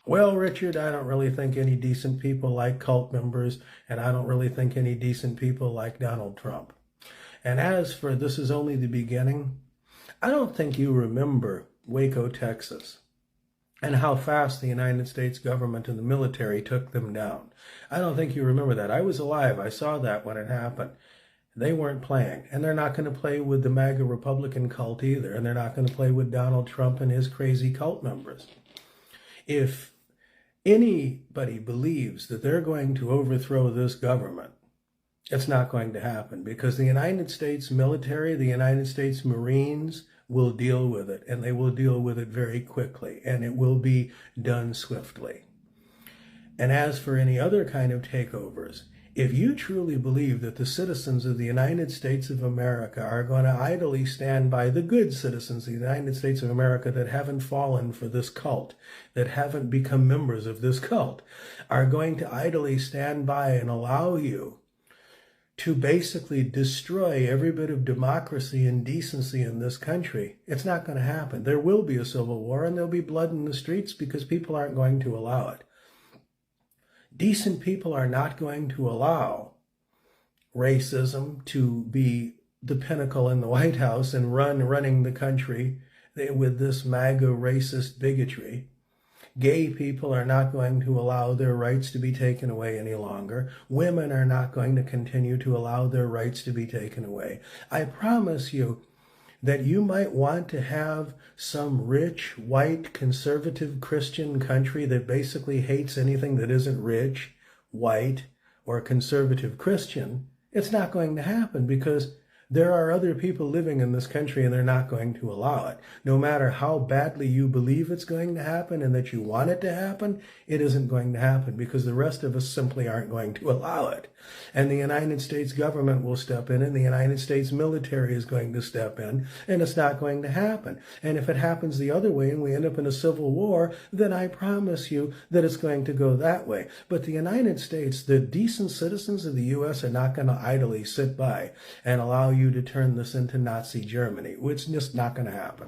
Well, Richard, I don't really think any decent people like cult members, and I don't really think any decent people like Donald Trump. And as for this is only the beginning, I don't think you remember Waco, Texas, and how fast the United States government and the military took them down. I don't think you remember that. I was alive. I saw that when it happened. They weren't playing, and they're not going to play with the MAGA Republican cult either, and they're not going to play with Donald Trump and his crazy cult members. If anybody believes that they're going to overthrow this government, it's not going to happen, because the United States military, the United States Marines will deal with it, and they will deal with it very quickly, and it will be done swiftly. And as for any other kind of takeovers, if you truly believe that the citizens of the United States of America are going to idly stand by, the good citizens of the United States of America that haven't fallen for this cult, that haven't become members of this cult, are going to idly stand by and allow you to basically destroy every bit of democracy and decency in this country, it's not going to happen. There will be a civil war, and there'll be blood in the streets because people aren't going to allow it. Decent people are not going to allow racism to be the pinnacle in the White House and running the country with this MAGA racist bigotry. Gay people are not going to allow their rights to be taken away any longer. Women are not going to continue to allow their rights to be taken away. I promise you that you might want to have some rich, white, conservative Christian country that basically hates anything that isn't rich, white, or conservative Christian. It's not going to happen because there are other people living in this country and they're not going to allow it. No matter how badly you believe it's going to happen and that you want it to happen, it isn't going to happen because the rest of us simply aren't going to allow it. And the United States government will step in, and the United States military is going to step in, and it's not going to happen. And if it happens the other way and we end up in a civil war, then I promise you that it's going to go that way. But the United States, the decent citizens of the U.S. are not going to idly sit by and allow you to turn this into Nazi Germany. It's just not going to happen.